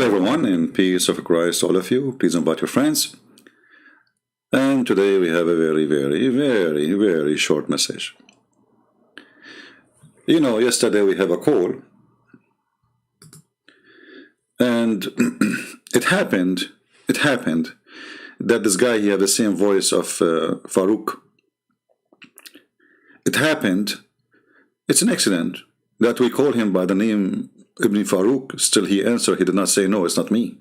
Hello everyone, and peace of Christ all of you. Please invite your friends. And today we have a very short message. You know, yesterday we have a call, and it happened that this guy, he had the same voice of Farouk. It happened, it's an accident that we call him by the name Ibn Farouk. Still he answered, he did not say no, it's not me.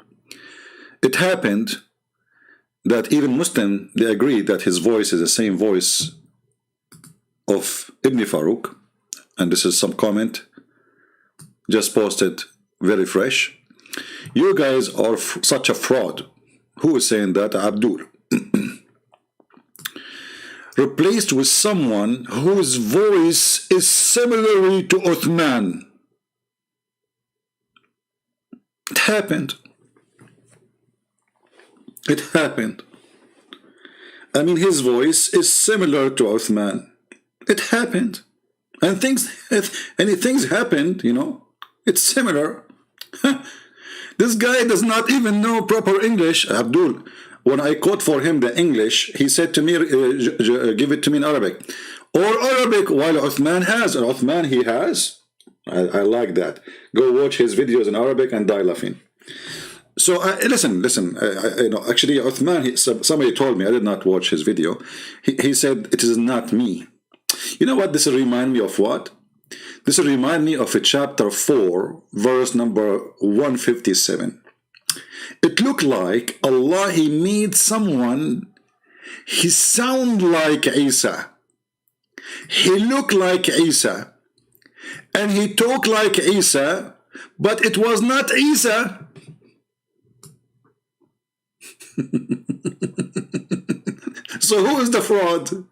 It happened that even Muslim, they agreed that his voice is the same voice of Ibn Farouk. And this is some comment just posted, very fresh. You guys are such a fraud. Who is saying that? Abdul. Replaced with someone whose voice is similar to Uthman. It happened. It happened. I mean, his voice is similar to Uthman. It happened. And things happened, you know. It's similar. This guy does not even know proper English. Abdul, when I quote for him the English, he said to me, give it to me in Arabic. Or Arabic, while Uthman has. And Uthman, he has. I like that. Go watch his videos in Arabic and die laughing. So listen. You know, actually, Uthman, somebody told me, I did not watch his video. He said, it is not me. You know what this remind me of? What? This remind me of a chapter 4, verse number 157. It looked like Allah, he made someone, he sound like Isa. He looked like Isa. And he talked like Isa, but it was not Isa. So who is the fraud?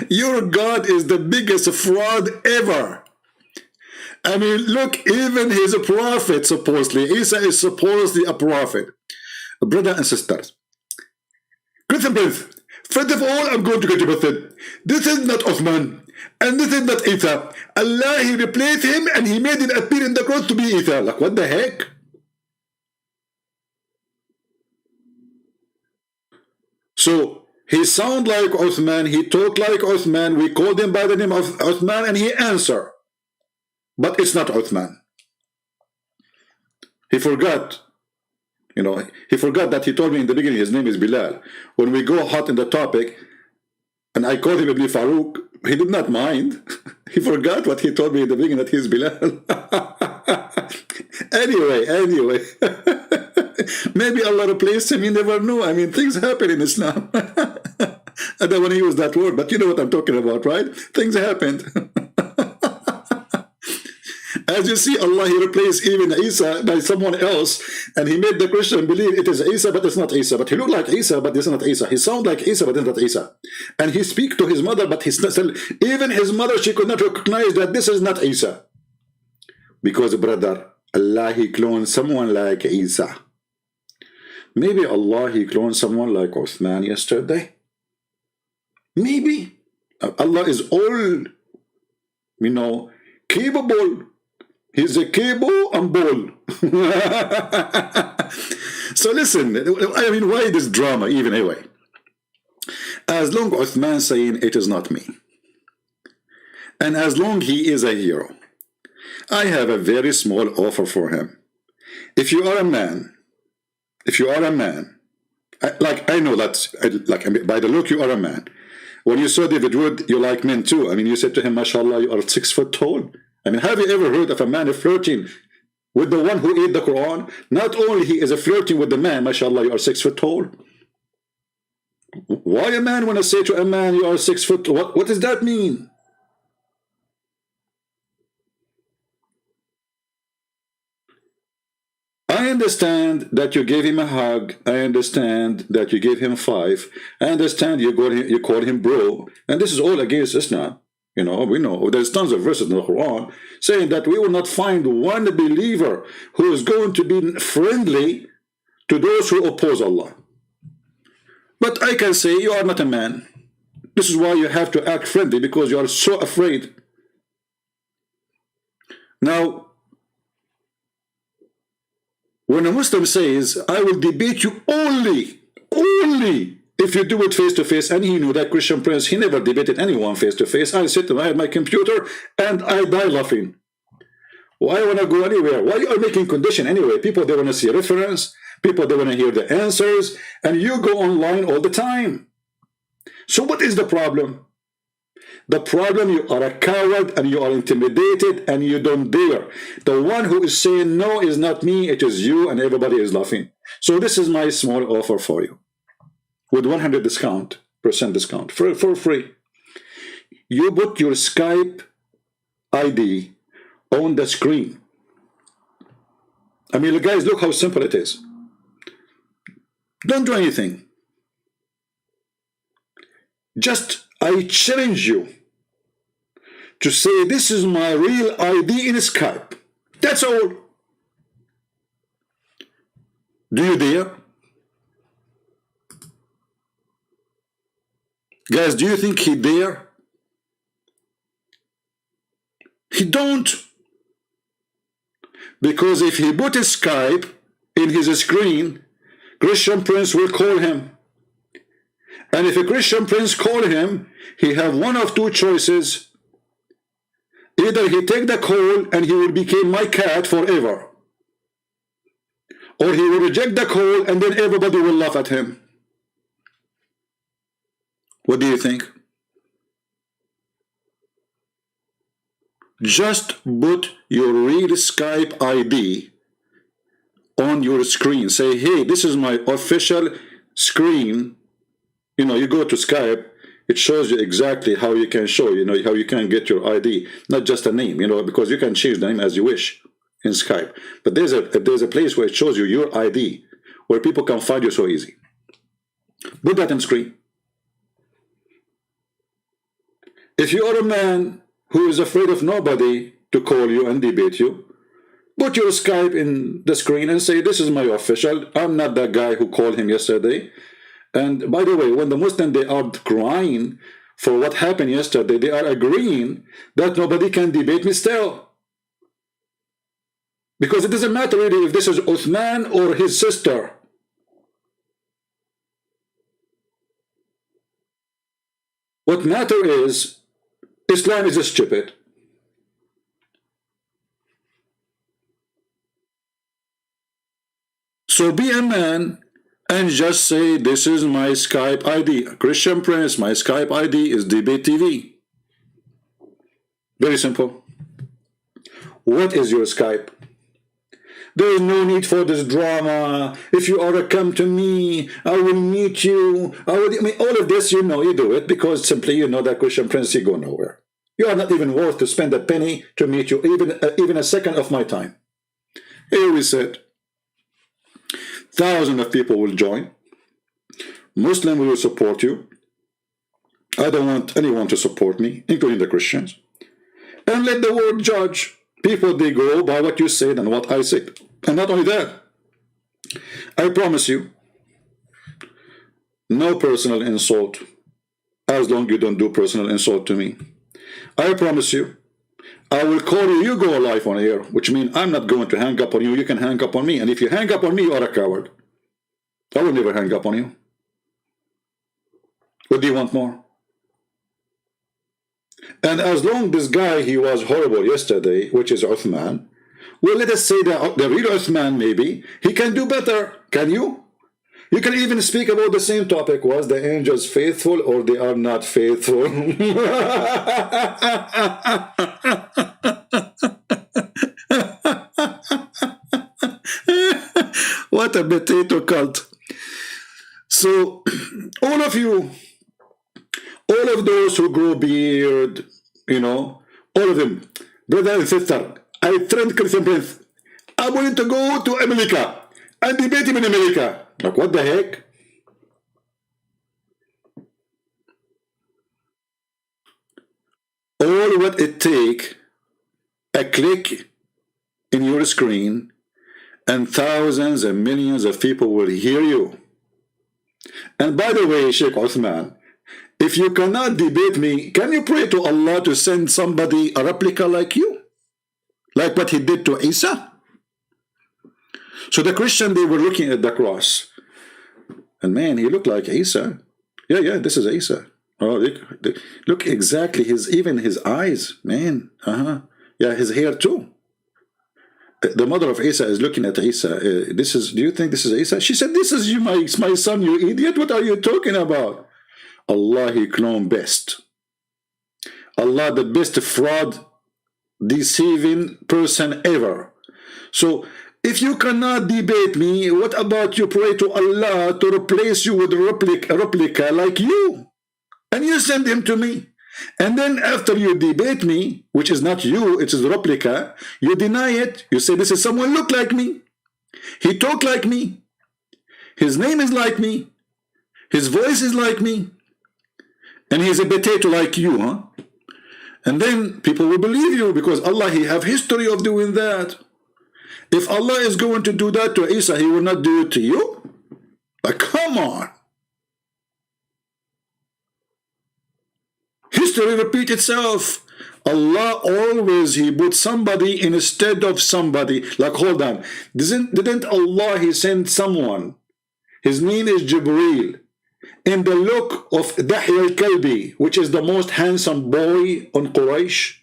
Your God is the biggest fraud ever. I mean, look, even his prophet, supposedly, Isa is supposedly a prophet. Brother and sisters, first of all, I'm going to get you with it. This is not Uthman, and this is not Isa. Allah, he replaced him, and he made it appear in the cross to be Isa. Like, what the heck? So, he sound like Uthman, he talk like Uthman, we called him by the name of Uthman, and he answer. But it's not Uthman. He forgot. You know, he forgot that he told me in the beginning his name is Bilal. When we go hot in the topic, and I called him Ibn Farouk, he did not mind. He forgot what he told me in the beginning, that he's Bilal. Anyway. Maybe Allah replaced him, you never know. I mean, things happen in Islam. I don't want to use that word, but you know what I'm talking about, right? Things happened. As you see, Allah, he replaced even Isa by someone else, and he made the Christian believe it is Isa, but it's not Isa. But he looked like Isa, but it's not Isa. He sound like Isa, but it's not Isa. And he speak to his mother, but he's not, even his mother, she could not recognize that this is not Isa. Because, brother, Allah, he cloned someone like Isa. Maybe Allah, he cloned someone like Uthman yesterday. Maybe. Allah is all, you know, capable. He's a cable and ball. So listen, I mean, why this drama even anyway? As long as Uthman saying it is not me, and as long he is a hero, I have a very small offer for him. If you are a man, I know that, like, I mean, by the look, you are a man. When you saw David Wood, you like men too. I mean, you said to him, mashallah, you are 6 foot tall. I mean, have you ever heard of a man flirting with the one who ate the Quran? Not only he is flirting with the man, mashallah, you are 6 foot tall. Why a man want to say to a man, you are 6 foot? What does that mean? I understand that you gave him a hug. I understand that you gave him 5. I understand you called him bro. And this is all against Islam. You know, we know there's tons of verses in the Quran saying that we will not find one believer who is going to be friendly to those who oppose Allah. But I can say you are not a man. This is why you have to act friendly, because you are so afraid. Now, when a Muslim says, I will debate you only if you do it face to face, and he knew that Christian Prince, he never debated anyone face to face. I sit and I have my computer and I die laughing. Why want to go anywhere? Why are you making condition anyway? People, they want to see a reference. People, they want to hear the answers. And you go online all the time. So what is the problem? The problem, you are a coward and you are intimidated and you don't dare. The one who is saying no is not me, it is you, and everybody is laughing. So this is my small offer for you. With 100% discount, for free. You put your Skype ID on the screen. I mean, guys, look how simple it is. Don't do anything. Just, I challenge you to say, this is my real ID in Skype. That's all. Do you dare? Guys, do you think he dare? He don't. Because if he put his Skype in his screen, Christian Prince will call him. And if a Christian Prince call him, he have one of two choices. Either he take the call and he will become my cat forever, or he will reject the call and then everybody will laugh at him. What do you think? Just put your real Skype ID on your screen. Say, hey, this is my official screen. You know, you go to Skype, it shows you exactly how you can show, you know, how you can get your ID, not just a name, you know, because you can change the name as you wish in Skype. But there's a place where it shows you your ID, where people can find you so easy. Put that on screen. If you are a man who is afraid of nobody to call you and debate you, put your Skype in the screen and say, this is my official. I'm not that guy who called him yesterday. And by the way, when the Muslims, they are crying for what happened yesterday, they are agreeing that nobody can debate me still. Because it doesn't matter really if this is Uthman or his sister. What matter is, Islam is stupid. So be a man and just say, this is my Skype ID. Christian Prince, my Skype ID is Debate TV. Very simple. What is your Skype? There is no need for this drama. If you are to come to me, I will meet you. I mean, all of this, you know, you do it because simply you know that Christian Prince, you go nowhere. You are not even worth to spend a penny to meet you, even a second of my time. Here we sit. Thousands of people will join. Muslims will support you. I don't want anyone to support me, including the Christians. And let the world judge. People, they go by what you said and what I said. And not only that, I promise you, no personal insult, as long as you don't do personal insult to me. I promise you, I will call you, you go live on air, which means I'm not going to hang up on you, you can hang up on me. And if you hang up on me, you are a coward. I will never hang up on you. What do you want more? And as long this guy, he was horrible yesterday, which is Uthman, well, let us say that the real Uthman, maybe, he can do better. Can you? You can even speak about the same topic. Was the angels faithful or they are not faithful? What a potato cult. So, all of you, all of those who grow beard, you know, all of them, brother and sister, I trained Christian Prince. I'm willing to go to America and debate him in America. Like, what the heck? All what it take, a click in your screen, and thousands and millions of people will hear you. And by the way, Sheikh Uthman, if you cannot debate me, can you pray to Allah to send somebody, a replica like you? like what he did to Isa? So the Christian, they were looking at the cross, and man, he looked like Isa. Yeah, this is Isa. Oh, look exactly even his eyes, man. Yeah, his hair too. The mother of Isa is looking at Isa. Do you think this is Isa? She said, this is you, my son, you idiot. What are you talking about? Allah, he cloned best. Allah, the best fraud, deceiving person ever. So, if you cannot debate me, what about you pray to Allah to replace you with a replica like you? And you send him to me. And then after you debate me, which is not you, it is a replica, you deny it. You say, this is someone look like me. He talk like me. His name is like me. His voice is like me. And he's a potato like you, huh? And then people will believe you because Allah, he have history of doing that. If Allah is going to do that to Isa, he will not do it to you? Like, come on. History repeats itself. Allah always, he put somebody instead of somebody. Like, hold on. Didn't Allah, he send someone? His name is Jibreel. In the look of Dahya al-Kalbi, which is the most handsome boy on Quraysh.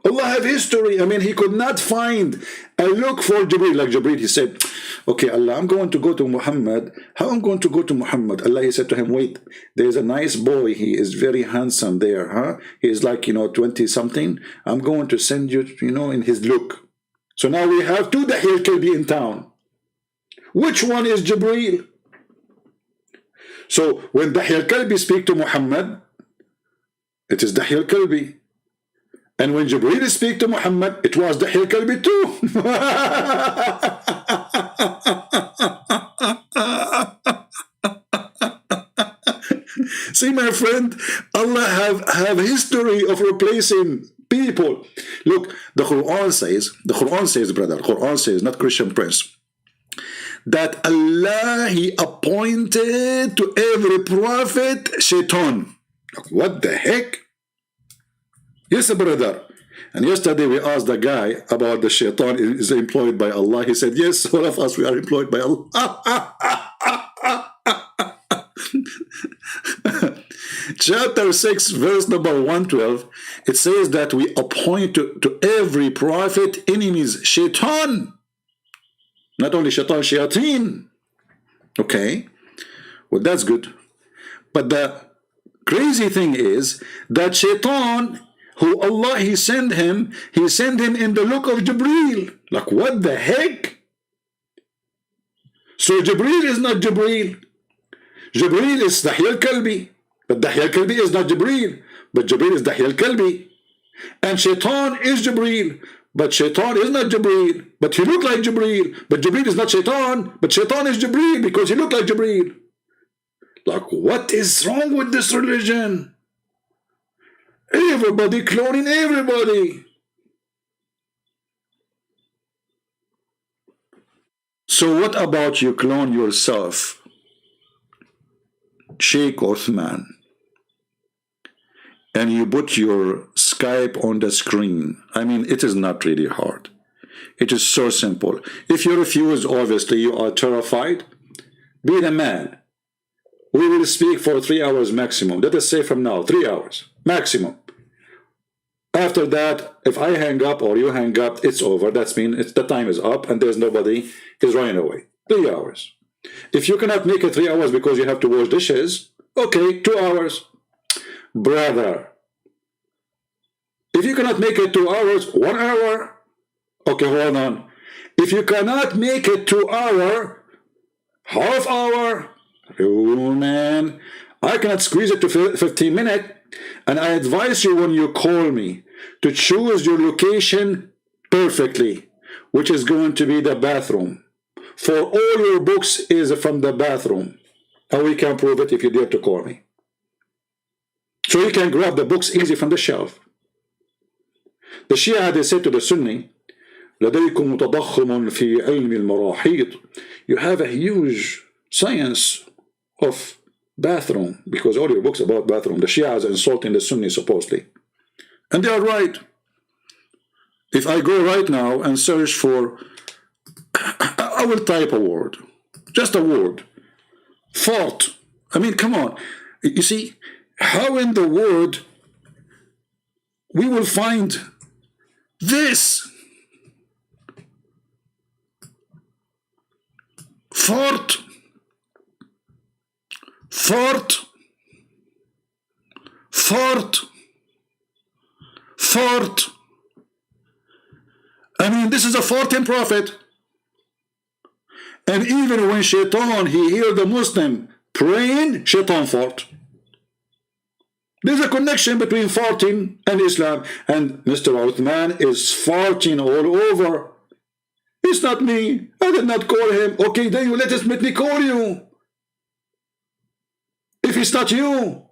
Allah have history. I mean, he could not find a look for Jibreel. Like Jibreel, he said, okay, Allah, I'm going to go to Muhammad. How I'm going to go to Muhammad? Allah, he said to him, wait, there's a nice boy. He is very handsome there, huh? He is like, 20-something. I'm going to send you, in his look. So now we have two Dahya al-Kalbi in town. Which one is Jibreel? So when Dahya al-Kalbi speak to Muhammad, it is Dahya al-Kalbi. And when Jibreel speak to Muhammad, it was Dahya al-Kalbi too. See, my friend, Allah have history of replacing people. Look, the Quran says, brother, Quran says, not Christian Prince, that Allah, he appointed to every prophet shaitan. Like, what the heck? Yes, brother. And yesterday we asked the guy about the shaitan is employed by Allah. He said, yes, all of us, we are employed by Allah. Chapter 6, verse number 112, it says that we appoint to every prophet enemies, shaitan. Not only shaitan, shayateen. Okay, well, that's good. But the crazy thing is that shaitan, who Allah, he sent him in the look of Jibreel. Like, what the heck? So Jibreel is not Jibreel. Jibreel is Dahya al-Kalbi. But Dahya al-Kalbi is not Jibreel. But Jibreel is Dahya al-Kalbi. And shaitan is Jibreel. But shaitan is not Jibreel. But he look like Jibreel. But Jibreel is not shaitan. But shaitan is Jibreel because he look like Jibreel. Like, what is wrong with this religion? Everybody cloning everybody. So what about you clone yourself, Sheikh Uthman, and you put your Skype on the screen? I mean, it is not really hard. It is so simple. If you refuse, obviously you are terrified. Be the man. We will speak for 3 hours maximum. Let us say from now, 3 hours maximum. After that, if I hang up or you hang up, it's over. That means the time is up and there's nobody is running away. 3 hours. If you cannot make it 3 hours because you have to wash dishes, okay, 2 hours. Brother, if you cannot make it 2 hours, 1 hour. Okay, hold on. If you cannot make it 2 hour, half hour. Oh man, I cannot squeeze it to 15 minutes. And I advise you when you call me to choose your location perfectly, which is going to be the bathroom. For all your books is from the bathroom. And we can prove it if you dare to call me. So you can grab the books easy from the shelf. The Shia, they said to the Sunni, لديكم تضخم في علم المراحيض. You have a huge science of bathroom, because all your books about bathroom. The Shia is insulting the Sunni supposedly. And they are right. If I go right now and search for, I will type a word, just a word, fault. I mean, come on. You see, how in the world we will find this? Fault. Fault. Fault. Fault. I mean, this is a 14 prophet. And even when Shaitan, he heard the Muslim praying, Shaitan fought. There's a connection between farting and Islam. And Mr. Uthman is farting all over. It's not me. I did not call him. Okay, then you let me call you. If it's not you,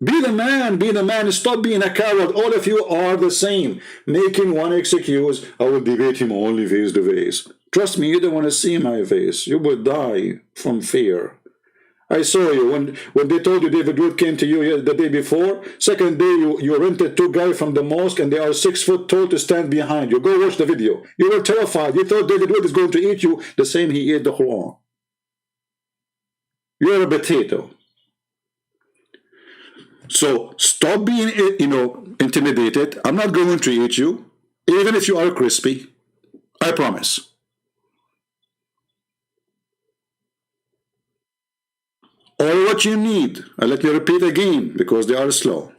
be the man, be the man. Stop being a coward. All of you are the same. Making one excuse, I will debate him only face to face. Trust me, you don't want to see my face. You will die from fear. I saw you when they told you David Wood came to you the day before. Second day, you rented 2 guys from the mosque and they are 6 foot tall to stand behind you. Go watch the video. You were terrified. You thought David Wood is going to eat you the same he ate the Quran. You're a potato. So stop being, intimidated. I'm not going to eat you, even if you are crispy. I promise. All what you need, and let me repeat again because they are slow.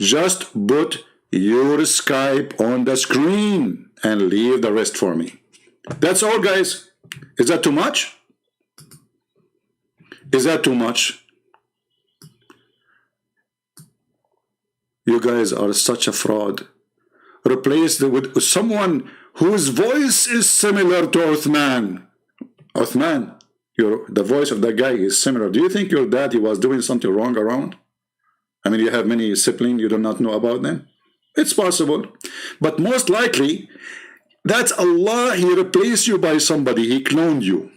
Just put your Skype on the screen and leave the rest for me. That's all, guys. Is that too much? Is that too much? You guys are such a fraud. Replace it with someone whose voice is similar to Uthman. Uthman, the voice of that guy is similar. Do you think your daddy was doing something wrong around? I mean, you have many siblings, you do not know about them? It's possible. But most likely, that's Allah. He replaced you by somebody. He cloned you.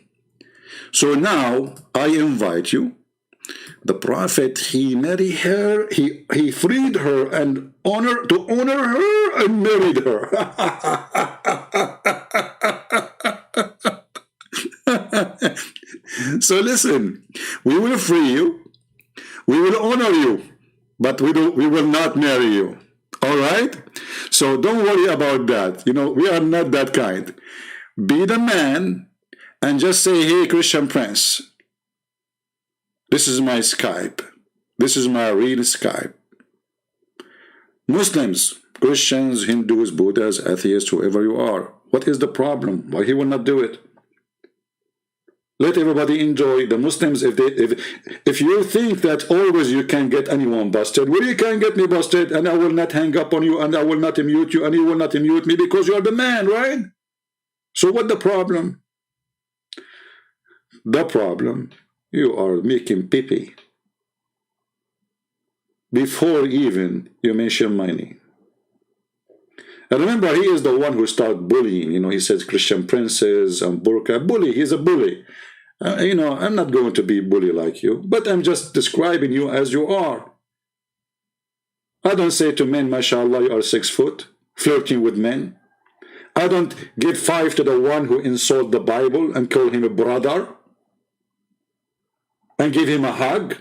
So now, I invite you. The Prophet, he married her, he freed her and to honor her and married her. So listen, we will free you, we will honor you, but we will not marry you. All right? So don't worry about that. We are not that kind. Be the man and just say, hey, Christian Prince, this is my Skype. This is my real Skype. Muslims, Christians, Hindus, Buddhas, atheists, whoever you are, what is the problem? Why he will not do it? Let everybody enjoy. The Muslims, if you think that always you can get anyone busted, well, you can get me busted, and I will not hang up on you, and I will not mute you, and you will not mute me because you are the man, right? So what the problem? The problem, you are making pee-pee before even you mention my name. And remember, he is the one who started bullying. He says Christian princes and burqa. Bully, he's a bully. I'm not going to be a bully like you, but I'm just describing you as you are. I don't say to men, mashallah, you are 6 foot, flirting with men. I don't give 5 to the one who insult the Bible and call him a brother and give him a hug.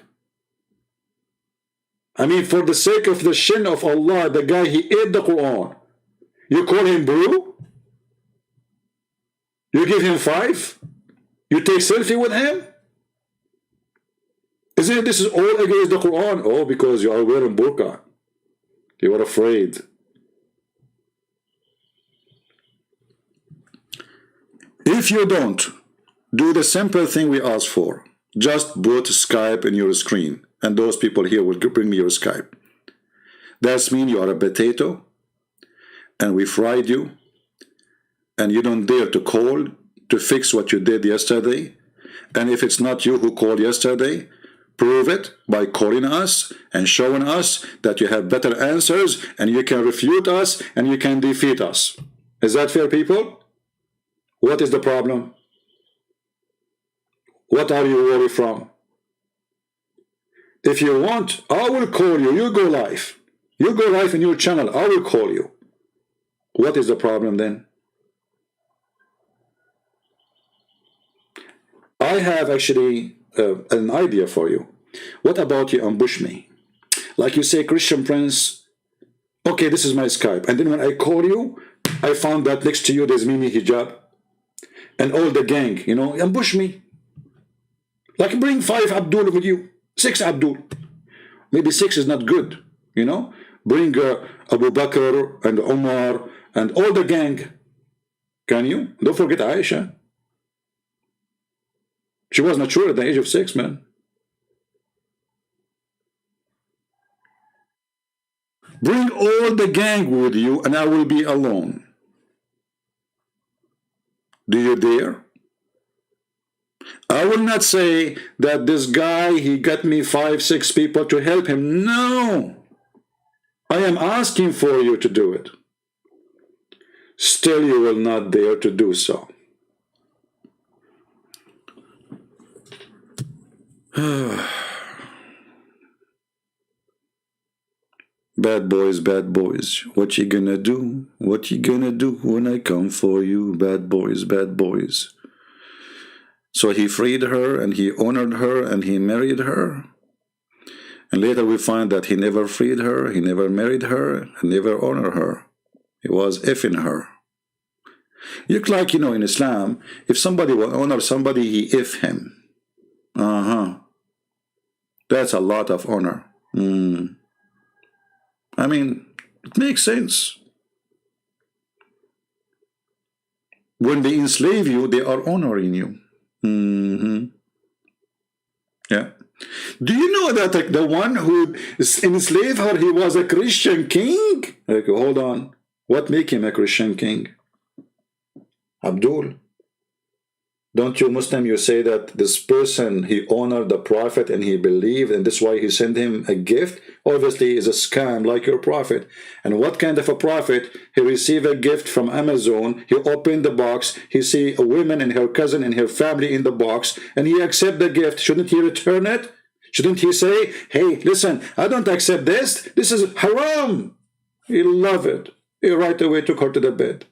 I mean, for the sake of the shin of Allah, the guy, he ate the Quran. You call him bro? You give him 5? You take selfie with him? Isn't it this is all against the Quran? Oh, because you are wearing burqa. You are afraid. If you don't do the simple thing we ask for, just put Skype in your screen, and those people here will bring me your Skype. That means you are a potato, and we fried you, and you don't dare to call to fix what you did yesterday. And if it's not you who called yesterday, prove it by calling us and showing us that you have better answers, and you can refute us, and you can defeat us. Is that fair, people? What is the problem? What are you worried from? If you want, I will call you. You go live. You go live in your channel. I will call you. What is the problem then? I have actually an idea for you. What about you ambush me? Like you say, Christian Prince, okay, this is my Skype. And then when I call you, I found that next to you there's Mimi Hijab and all the gang, you know, ambush me. Like bring 5 Abdul with you, 6 Abdul. Maybe 6 is not good, you know. Bring Abu Bakr and Omar and all the gang. Can you? Don't forget Aisha. She was not sure at the age of 6, man. Bring all the gang with you and I will be alone. Do you dare? I will not say that this guy, he got me 5, 6 people to help him. No. I am asking for you to do it. Still, you will not dare to do so. Bad boys, what you gonna do? What you gonna do when I come for you? Bad boys, bad boys. So he freed her and he honored her and he married her. And later we find that he never freed her, he never married her, and never honored her. He was effing her. Look like, you know, in Islam, if somebody will honor somebody, he if him. That's a lot of honor. I mean, it makes sense. When they enslave you, they are honoring you. Yeah. Do you know that like, the one who enslaved her, he was a Christian king? Like, hold on. What make him a Christian king? Abdul. Don't you Muslim, you say that this person, he honored the prophet and he believed and that's why he sent him a gift? Obviously, is a scam like your prophet. And what kind of a prophet? He received a gift from Amazon, he opened the box, he see a woman and her cousin and her family in the box, and he accept the gift. Shouldn't he return it? Shouldn't he say, hey, listen, I don't accept this. This is haram. He loved it. He right away took her to the bed.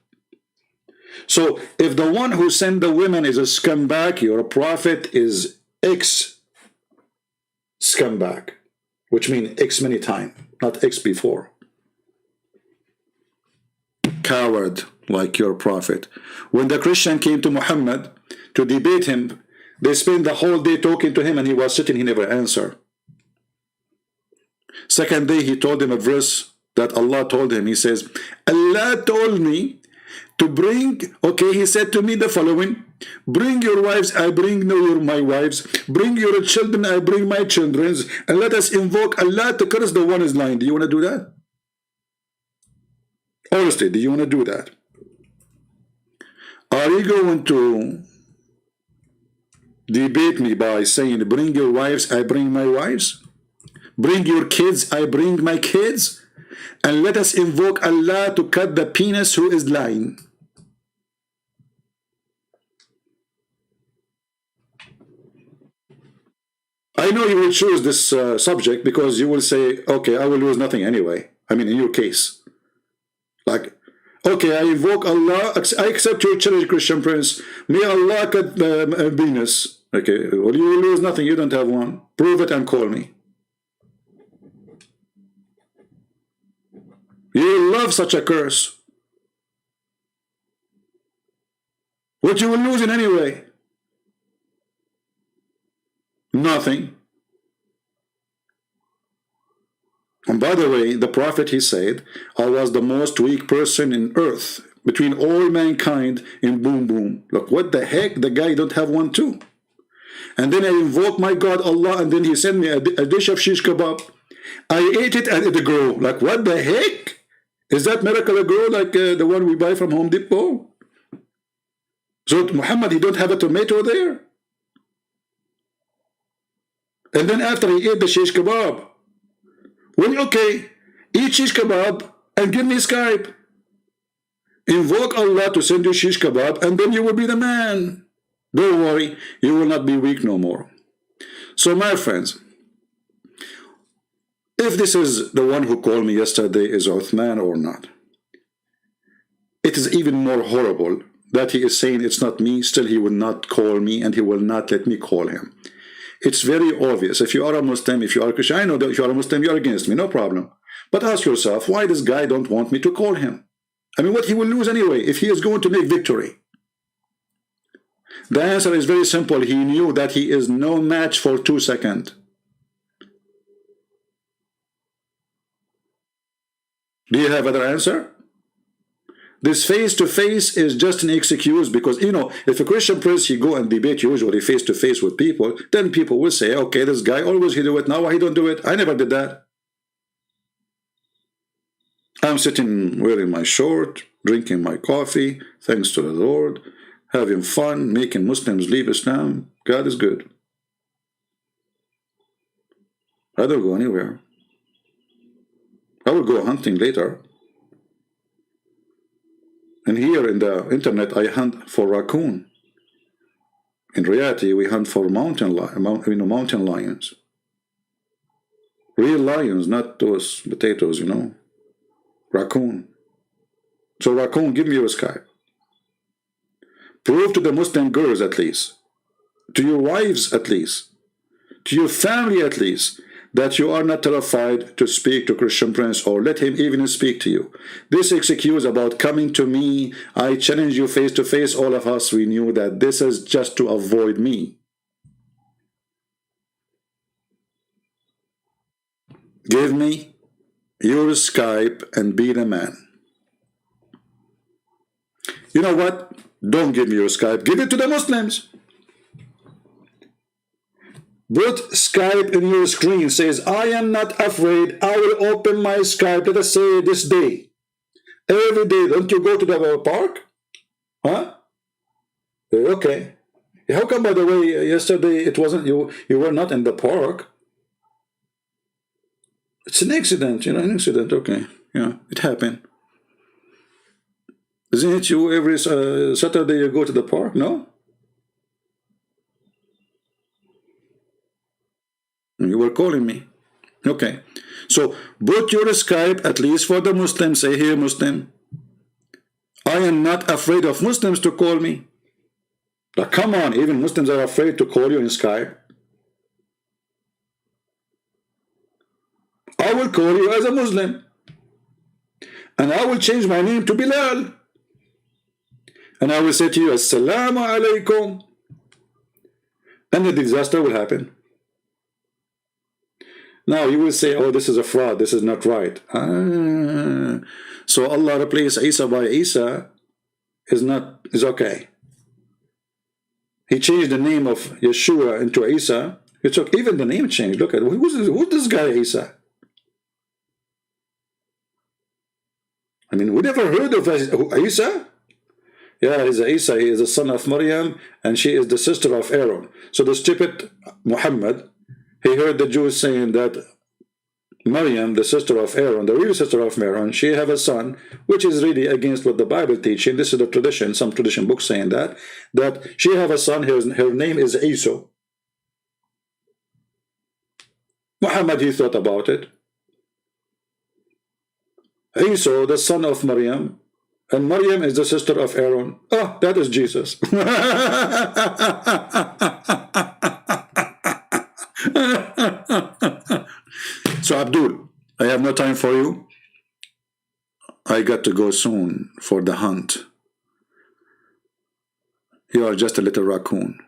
So if the one who sent the women is a scumbag, your prophet is ex-scumbag, which means X many times, not X before. Coward like your prophet. When the Christian came to Muhammad to debate him, they spent the whole day talking to him and he was sitting, he never answered. Second day, he told him a verse that Allah told him. He says, Allah told me to bring, okay, he said to me the following, bring your wives, I bring my wives, bring your children, I bring my children's, and let us invoke Allah to curse the one is lying. Do you want to do that? Honestly, do you want to do that? Are you going to debate me by saying, bring your wives, I bring my wives, bring your kids, I bring my kids, and let us invoke Allah to cut the penis who is lying? I know you will choose this subject because you will say, okay, I will lose nothing anyway. I mean, in your case. Like, okay, I invoke Allah, I accept your challenge, Christian Prince. May Allah cut the penis. Okay, well, you will lose nothing, you don't have one. Prove it and call me. You love such a curse. What you will lose in anyway? Nothing. And by the way, the prophet, he said, I was the most weak person in earth between all mankind in boom boom. Look, what the heck? The guy don't have one too. And then I invoke my God Allah, and then he sent me a dish of shish kebab. I ate it and it grew. Like, what the heck? Is that miracle a grow like the one we buy from Home Depot? So Muhammad, he don't have a tomato there. And then after he ate the shish kebab, well, okay, eat shish kebab and give me Skype. Invoke Allah to send you shish kebab, and then you will be the man. Don't worry, you will not be weak no more. So my friends, if this is the one who called me yesterday is Uthman or not, it is even more horrible that he is saying it's not me, still he will not call me and he will not let me call him. It's very obvious. If you are a Muslim, if you are a Christian, I know that if you are a Muslim, you are against me, no problem. But ask yourself, why this guy don't want me to call him? I mean, what he will lose anyway if he is going to make victory? The answer is very simple. He knew that he is no match for 2 seconds. Do you have other answer? This face-to-face is just an excuse because, you know, if a Christian priest, he go and debate usually face-to-face with people, then people will say, okay, this guy always he do it, now why he don't do it? I never did that. I'm sitting wearing my short, drinking my coffee, thanks to the Lord, having fun, making Muslims leave Islam. God is good. I don't go anywhere. I will go hunting later. And here in the internet, I hunt for raccoon. In reality, we hunt for mountain lions. Real lions, not those potatoes, you know. Raccoon. So raccoon, give me your Skype. Prove to the Muslim girls at least, to your wives at least, to your family at least, that you are not terrified to speak to Christian Prince or let him even speak to you. This excuse about coming to me, I challenge you face to face, all of us, we knew that this is just to avoid me. Give me your Skype and be the man. You know what? Don't give me your Skype. Give it to the Muslims. Put Skype in your screen. Says, I am not afraid. I will open my Skype. Let us say this day. Every day. Don't you go to the park? Huh? Okay. How come, by the way, yesterday it wasn't you? You were not in the park. It's an accident, you know, an accident. Okay. Yeah, it happened. Isn't it you every Saturday you go to the park? No? You were calling me. Okay. So put your Skype at least for the Muslims. Say, here, Muslim, I am not afraid of Muslims to call me. But come on, even Muslims are afraid to call you in Skype. I will call you as a Muslim. And I will change my name to Bilal. And I will say to you, Assalamu alaikum. And the disaster will happen. Now you will say, oh, this is a fraud, this is not right. So Allah replaced Isa by Isa is okay. He changed the name of Yeshua into Isa. It's okay. Even the name changed. Look at who's this guy Isa? I mean, we never heard of Isa. Yeah, he's Isa. He is the son of Maryam, and she is the sister of Aaron. So the stupid Muhammad, he heard the Jews saying that Maryam, the sister of Aaron, the real sister of Aaron, she have a son, which is really against what the Bible teaching. This is the tradition, some tradition books saying that she have a son, her name is Isa. Muhammad, he thought about it. Isa, the son of Maryam, and Maryam is the sister of Aaron. Oh, that is Jesus. So Abdul, I have no time for you. I got to go soon for the hunt. You are just a little raccoon.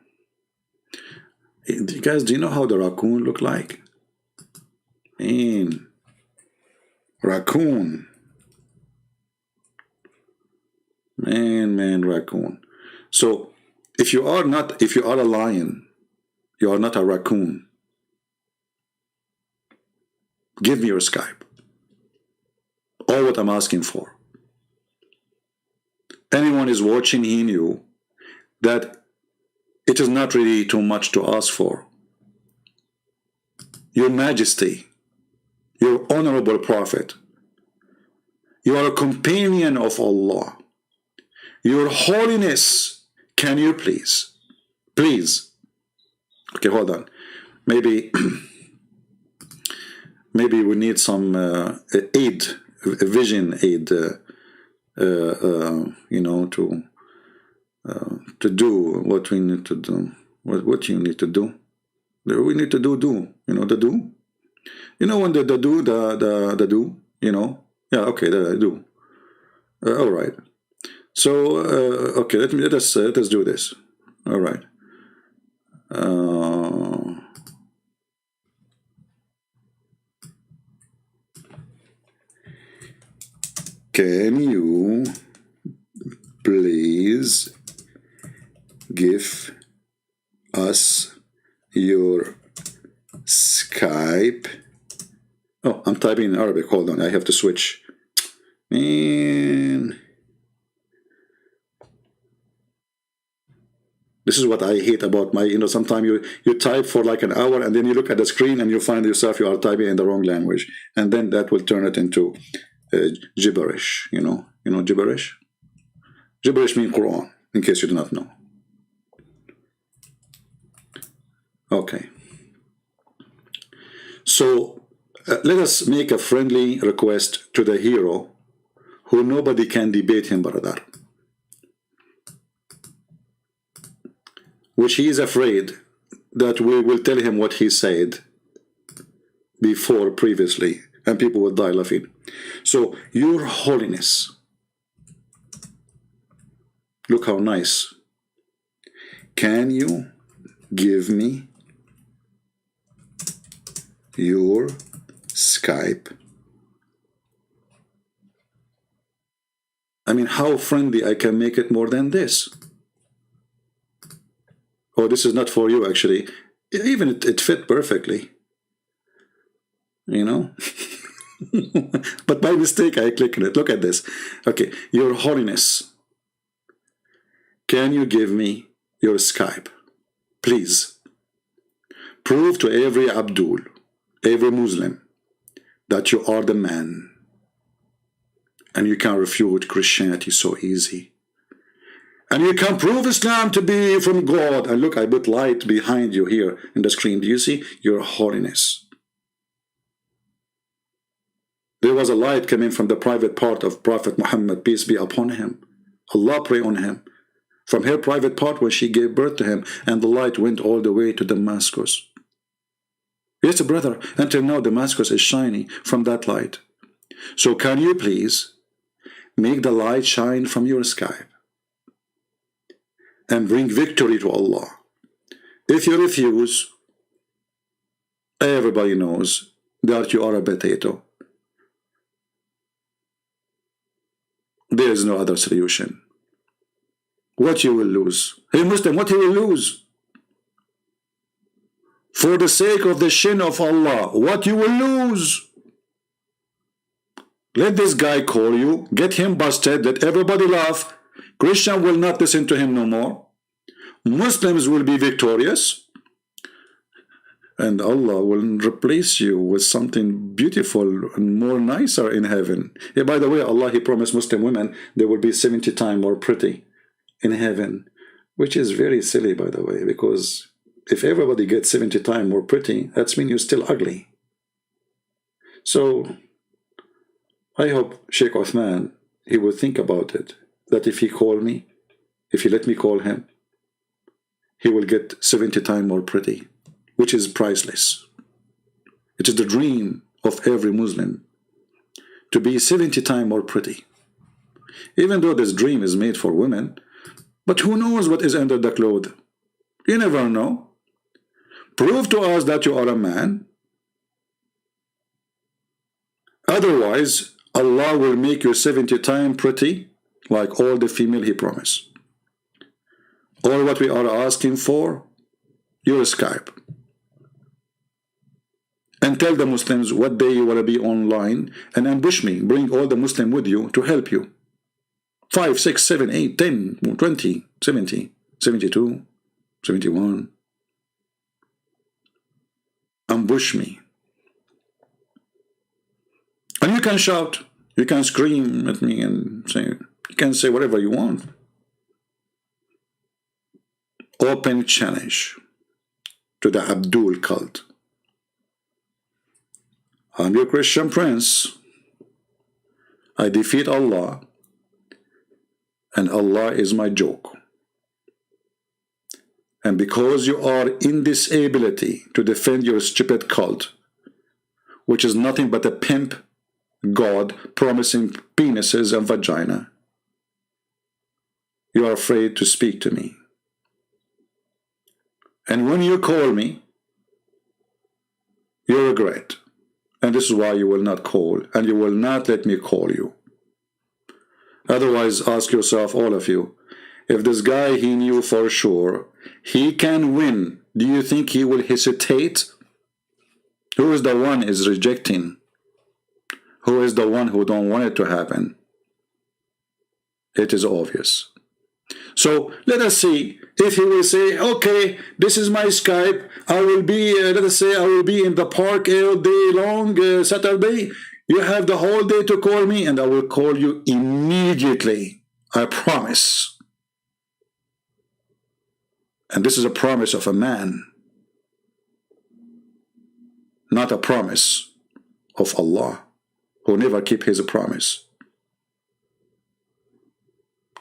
You guys, do you know how the raccoon look like? Raccoon. Man, raccoon. So if you are a lion, you are not a raccoon. Give me your Skype. All what I'm asking for. Anyone is watching, he knew that it is not really too much to ask for. Your Majesty, your honorable Prophet, you are a companion of Allah. Your Holiness, can you please? Okay, hold on. Maybe we need some vision aid you know, to do what we need to do. What you need to do? We need to do. You know the do. You know when the do the do. You know. Yeah. Okay. The do. All right. So okay. Let us do this. All right. Can you please give us your Skype? Oh, I'm typing in Arabic. Hold on, I have to switch. Man, this is what I hate about my, you know, sometimes you type for like an hour and then you look at the screen and you find yourself you are typing in the wrong language, and then that will turn it into gibberish. You know gibberish. Gibberish means Quran, in case you do not know. Okay. So let us make a friendly request to the hero, who nobody can debate him, brother. Which he is afraid that we will tell him what he said before previously, and people will die laughing. So, Your Holiness, look how nice. Can you give me your Skype? I mean, how friendly I can make it more than this? Oh, this is not for you, actually. Even it fit perfectly. You know? But by mistake, I clicked on it. Look at this. Okay, Your Holiness, can you give me your Skype? Please. Prove to every Abdul, every Muslim, that you are the man. And you can refute Christianity so easy. And you can prove Islam to be from God. And look, I put light behind you here in the screen. Do you see? Your Holiness. There was a light coming from the private part of Prophet Muhammad, peace be upon him. Allah pray on him. From her private part when she gave birth to him. And the light went all the way to Damascus. Yes, brother, until now Damascus is shining from that light. So can you please make the light shine from your Skype and bring victory to Allah? If you refuse, everybody knows that you are a potato. There is no other solution. What you will lose? Hey Muslim, what you will lose? For the sake of the shin of Allah, what you will lose? Let this guy call you, get him busted, let everybody laugh. Christian will not listen to him no more. Muslims will be victorious. And Allah will replace you with something beautiful and more nicer in heaven. Yeah, by the way, Allah, He promised Muslim women they will be 70 times more pretty in heaven. Which is very silly, by the way, because if everybody gets 70 times more pretty, that means you're still ugly. So I hope Sheikh Uthman, he will think about it, that if he call me, if he let me call him, he will get 70 times more pretty, which is priceless. It is the dream of every Muslim to be 70 times more pretty. Even though this dream is made for women, but who knows what is under the cloth? You never know. Prove to us that you are a man. Otherwise, Allah will make you 70 times pretty, like all the female He promised. All what we are asking for, your Skype. And tell the Muslims what day you want to be online and ambush me. Bring all the Muslims with you to help you. 5, 6, 7, 8, 10, 20, 70, 72, 71. Ambush me. And you can shout, you can scream at me and say, you can say whatever you want. Open challenge to the Abdul cult. I'm your Christian prince. I defeat Allah and Allah is my joke. And because you are in this ability to defend your stupid cult, which is nothing but a pimp god promising penises and vagina, you are afraid to speak to me. And when you call me, you regret. And this is why you will not call, and you will not let me call you. Otherwise, ask yourself, all of you, if this guy he knew for sure, he can win, do you think he will hesitate? Who is the one is rejecting? Who is the one who don't want it to happen? It is obvious. So let us see if he will say, okay, this is my Skype. I will be, let us say, I will be in the park all day long, Saturday. You have the whole day to call me, and I will call you immediately. I promise. And this is a promise of a man, not a promise of Allah, who never keep his promise.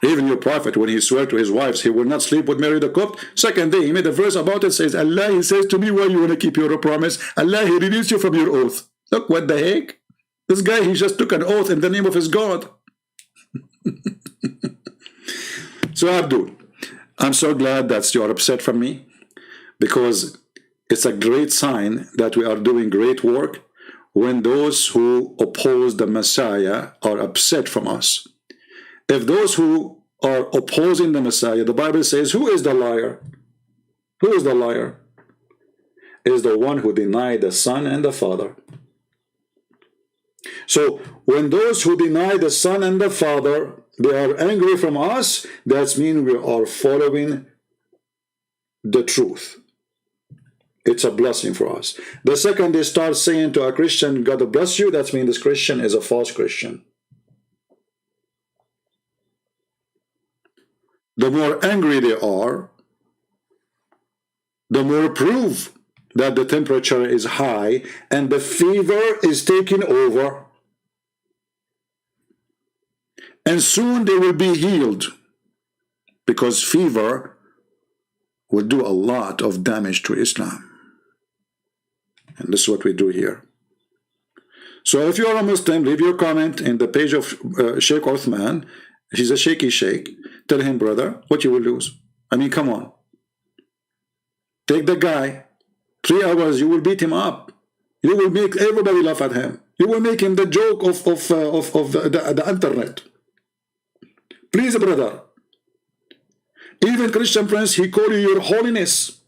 Even your prophet, when he swore to his wives, he will not sleep with Mary the Copt. Second day, he made a verse about it, says, Allah, he says to me, why you want to keep your promise? Allah, he released you from your oath. Look, what the heck? This guy, he just took an oath in the name of his God. So, Abdul, I'm so glad that you are upset from me, because it's a great sign that we are doing great work when those who oppose the Messiah are upset from us. If those who are opposing the Messiah, the Bible says, who is the liar? Who is the liar? It is the one who denied the Son and the Father. So when those who deny the Son and the Father, they are angry from us, that means we are following the truth. It's a blessing for us. The second they start saying to a Christian, God bless you, that means this Christian is a false Christian. The more angry they are, the more proof that the temperature is high and the fever is taking over. And soon they will be healed, because fever will do a lot of damage to Islam. And this is what we do here. So if you are a Muslim, leave your comment in the page of Shaykh Uthman. He's a shaky sheikh. Tell him, brother, what you will lose. I mean, come on. Take the guy. 3 hours, you will beat him up. You will make everybody laugh at him. You will make him the joke of the internet. Please, brother. Even Christian friends, he call you your holiness.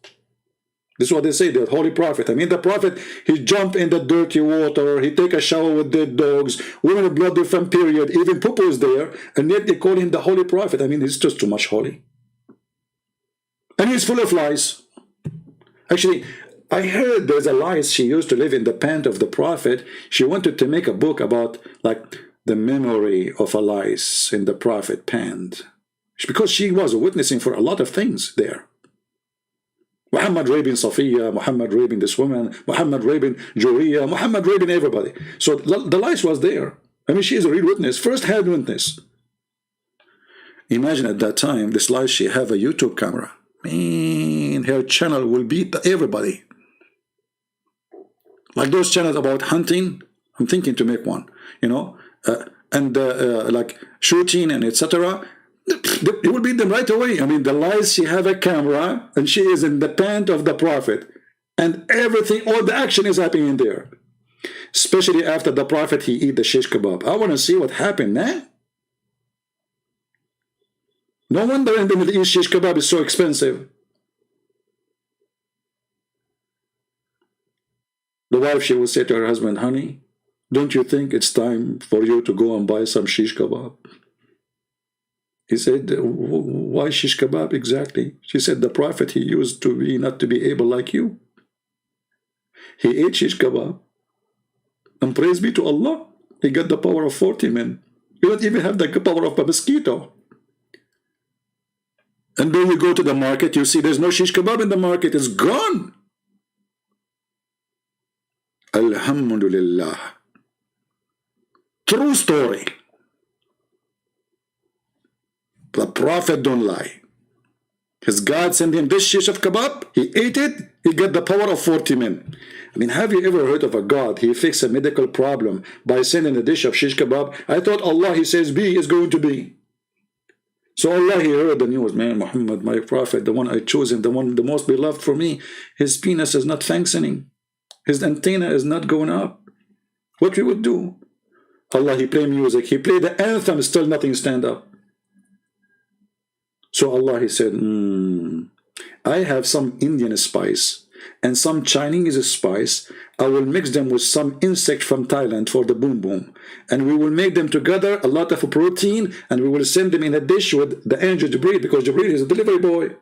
This is what they say, the holy prophet. I mean, the prophet, he jump in the dirty water, he take a shower with dead dogs, women with blood from period, even poo is there, and yet they call him the holy prophet. I mean, he's just too much holy. And he's full of lies. Actually, I heard there's a lies she used to live in the pant of the prophet. She wanted to make a book about, like, the memory of a lies in the prophet pant. Because she was witnessing for a lot of things there. Muhammad raping SOFYA, Muhammad raping this woman, Muhammad raping Juriya, Muhammad raping everybody. So the lies was there. I mean, she is a real witness, first-hand witness. Imagine at that time, this lies, she have a YouTube camera. Man, her channel will beat everybody. Like those channels about hunting, I'm thinking to make one, you know, like shooting and etc. It will beat them right away. I mean, the lies, she have a camera and she is in the pant of the prophet, and everything, all the action is happening in there. Especially after the prophet, he eat the shish kebab. I want to see what happened, man. No wonder in the Middle East shish kebab is so expensive. The wife, she will say to her husband, honey, don't you think it's time for you to go and buy some shish kebab? He said, why shish kebab exactly? She said, the prophet, he used to be not to be able like you. He ate shish kebab. And praise be to Allah, he got the power of 40 men. You don't even have the power of a mosquito. And then you go to the market, you see there's no shish kebab in the market. It's gone. Alhamdulillah. True story. The Prophet don't lie. His God sent him this shish of kebab. He ate it. He got the power of 40 men. I mean, have you ever heard of a God? He fixed a medical problem by sending a dish of shish kebab. I thought Allah, he says be is going to be. So Allah, he heard the news. Man, Muhammad, my Prophet, the one I chosen, the one the most beloved for me, his penis is not functioning. His antenna is not going up. What we would do? Allah, he play music. He played the anthem. Still nothing stand up. So Allah, he said, I have some Indian spice and some Chinese spice. I will mix them with some insect from Thailand for the boom boom. And we will make them together, a lot of protein, and we will send them in a dish with the angel Jibreel, because Jibreel is a delivery boy.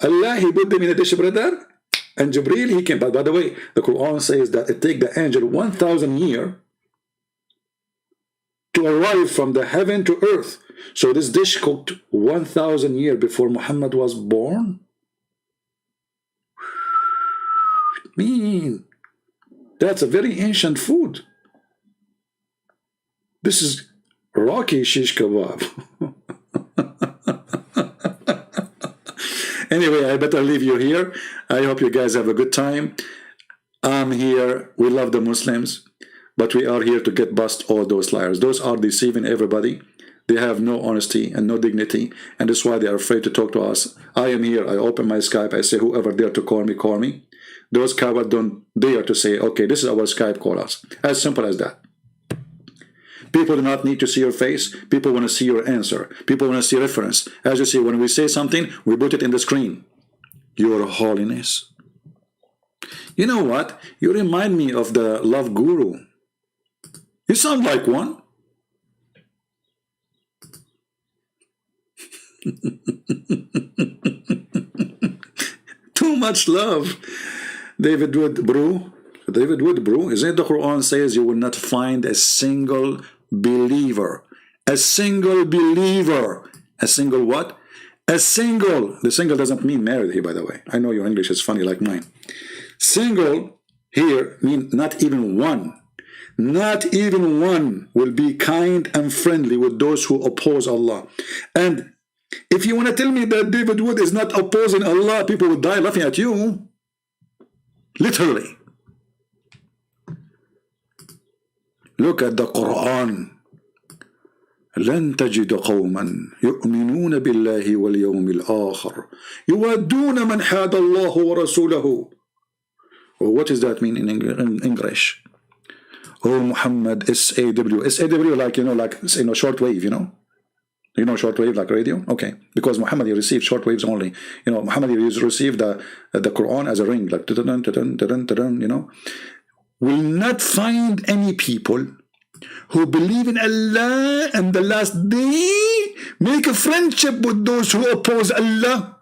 Allah, he put them in a dish, brother. And Jibreel, he came. But by the way, the Quran says that it takes the angel 1,000 years to arrive from the heaven to earth. So this dish cooked 1,000 years before Muhammad was born. mean? That's a very ancient food. This is rocky shish kebab. Anyway, I better leave you here. I hope you guys have a good time. I'm here. We love the Muslims, but we are here to get bust all those liars. Those are deceiving everybody. They have no honesty and no dignity, and that's why they are afraid to talk to us. I am here. I open my Skype. I say, whoever dare to call me, call me. Those cowards don't dare to say, okay, this is our Skype, call us. As simple as that. People do not need to see your face. People want to see your answer. People want to see reference. As you see, when we say something, we put it in the screen. Your Holiness. You know what? You remind me of the love guru. You sound like one. Too much love. David Wood, bro. David Wood, bro. Isn't it the Quran says you will not find a single believer. A single believer. A single what? A single. The single doesn't mean married here, by the way. I know your English is funny like mine. Single here mean not even one. Not even one will be kind and friendly with those who oppose Allah. And if you want to tell me that David Wood is not opposing Allah, people would die laughing at you. Literally. Look at the Quran. لن تجد قوما يؤمنون بالله واليوم الآخر يودون من حاد الله ورسوله. What does that mean in English? Oh, Muhammad, SAW. SAW, like, like, shortwave, You know shortwave, like radio? Okay. Because Muhammad, he received shortwaves only. Muhammad, he received the Quran as a ring, like, Will not find any people who believe in Allah and the last day make a friendship with those who oppose Allah.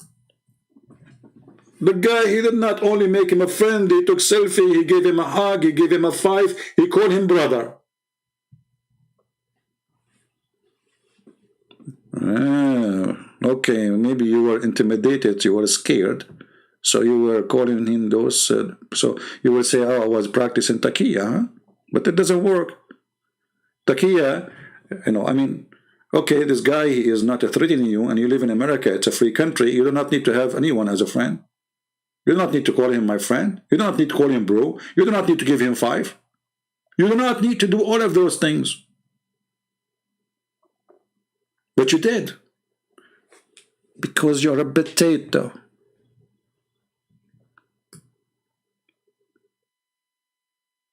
The guy, he did not only make him a friend, he took selfie, he gave him a hug, he gave him a five, he called him brother. Okay, maybe you were intimidated, you were scared, so you were calling him those, so you will say, oh, I was practicing taqiyya, huh? But it doesn't work. Taqiyya, okay, this guy, he is not threatening you, and you live in America, it's a free country, you do not need to have anyone as a friend. You do not need to call him my friend. You do not need to call him bro. You do not need to give him five. You do not need to do all of those things. But you did. Because you're a potato.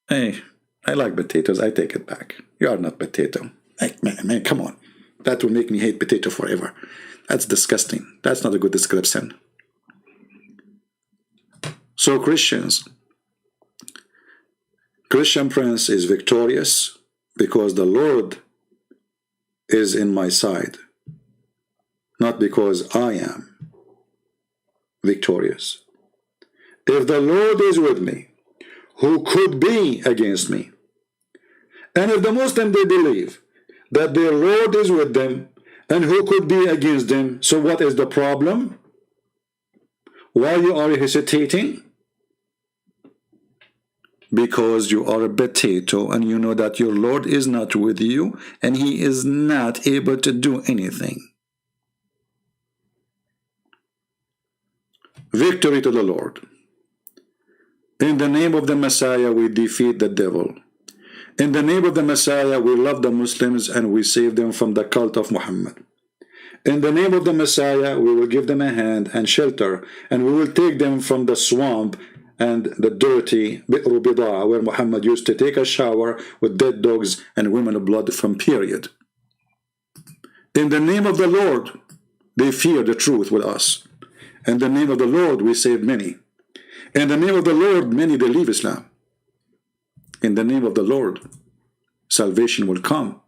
Hey, I like potatoes. I take it back. You are not potato. Hey, man, come on. That will make me hate potato forever. That's disgusting. That's not a good description. So Christian Prince is victorious because the Lord is in my side, not because I am victorious. If the Lord is with me, who could be against me? And if the Muslims, they believe that their Lord is with them, and who could be against them? So what is the problem? Why you are hesitating? Because you are a potato and you know that your Lord is not with you and he is not able to do anything. Victory to the Lord. In the name of the Messiah, we defeat the devil. In the name of the Messiah, we love the Muslims and we save them from the cult of Muhammad. In the name of the Messiah, we will give them a hand and shelter, and we will take them from the swamp and the dirty Bi'r Bidaa, where Muhammad used to take a shower with dead dogs and women of blood from period. In the name of the Lord, they fear the truth with us. In the name of the Lord, we save many. In the name of the Lord, many they leave Islam. In the name of the Lord, salvation will come.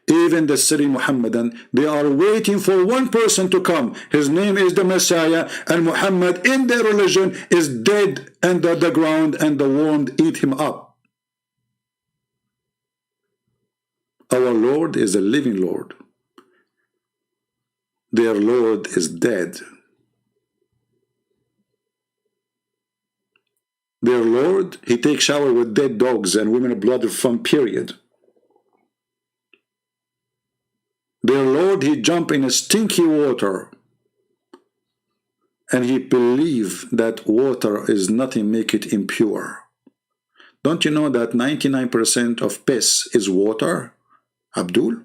Even the city Muhammadan, they are waiting for one person to come. His name is the Messiah, and Muhammad in their religion is dead under the ground, and the worm eat him up. Our Lord is a living Lord. Their Lord is dead. Their Lord, he takes shower with dead dogs and women of blood from period. Their Lord, he jump in a stinky water, and he believe that water is nothing make it impure. Don't you know that 99% of piss is water, Abdul?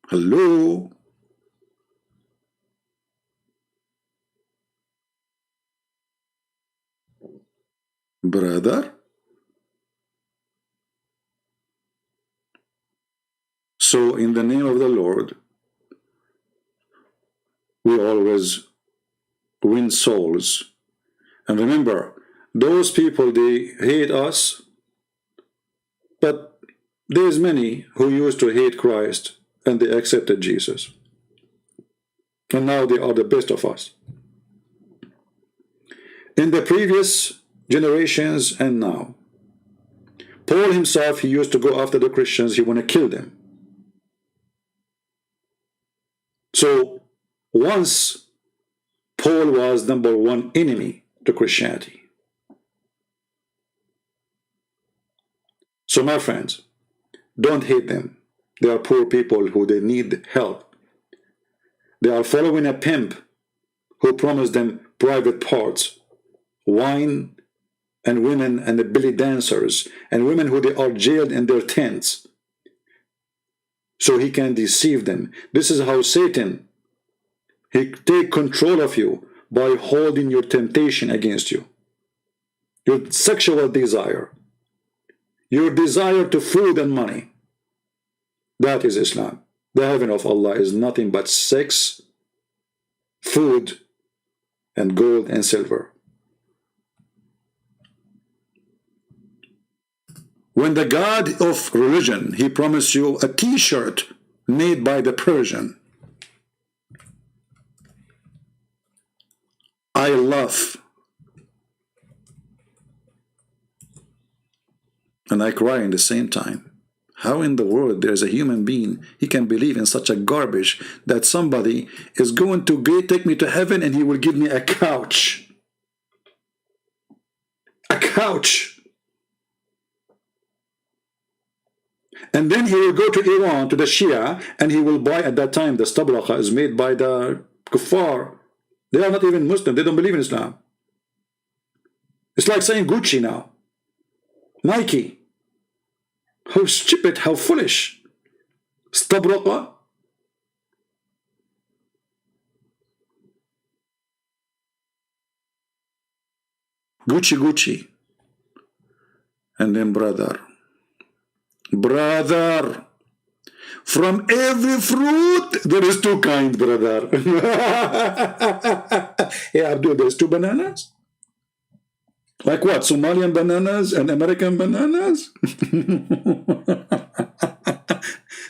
Hello? Brother? So in the name of the Lord, we always win souls. And remember, those people, they hate us, but there's many who used to hate Christ and they accepted Jesus. And now they are the best of us. In the previous generations and now, Paul himself, he used to go after the Christians, he want to kill them. So once Paul was #1 enemy to Christianity. So my friends, don't hate them. They are poor people who they need help. They are following a pimp who promised them private parts, wine, and women, and the belly dancers, and women who they are jailed in their tents, so he can deceive them. This is how Satan, he take control of you by holding your temptation against you. Your sexual desire, your desire to food and money. That is Islam. The heaven of Allah is nothing but sex, food, and gold and silver. When the God of religion, he promised you a t-shirt made by the Persian. I laugh and I cry in the same time. How in the world there is a human being, he can believe in such a garbage that somebody is going to take me to heaven and he will give me a couch. A couch. And then he will go to Iran, to the Shia, and he will buy, at that time, the stablaqa is made by the kuffar. They are not even Muslim. They don't believe in Islam. It's like saying Gucci now. Nike. How stupid, how foolish. Stablaqa. Gucci, Gucci. And then brother, from every fruit there is two kinds, brother. Yeah, Abdul, there's two bananas? Like what, Somalian bananas and American bananas?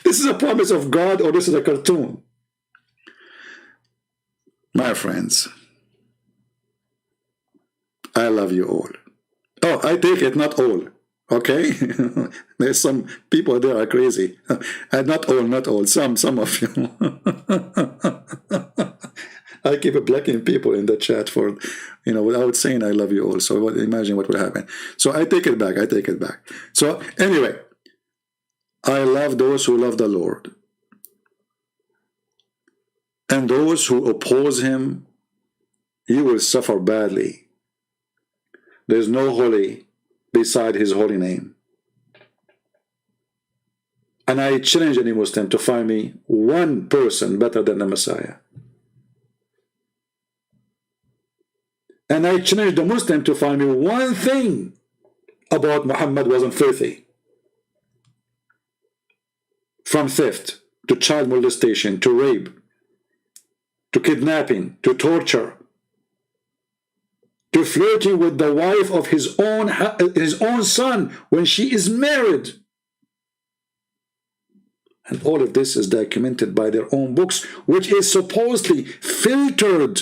This is a promise of God, or this is a cartoon? My friends, I love you all. Oh, I take it, not all. Okay? There's some people there are crazy. Not all, some of you. I keep blocking people in the chat for, without saying I love you all. So imagine what would happen. So I take it back. So anyway, I love those who love the Lord. And those who oppose him, you will suffer badly. There's no holy beside his holy name. And I challenge any Muslim to find me one person better than the Messiah. And I challenge the Muslim to find me one thing about Muhammad wasn't filthy. From theft, to child molestation, to rape, to kidnapping, to torture, to flirting with the wife of his own son when she is married. And all of this is documented by their own books, which is supposedly filtered.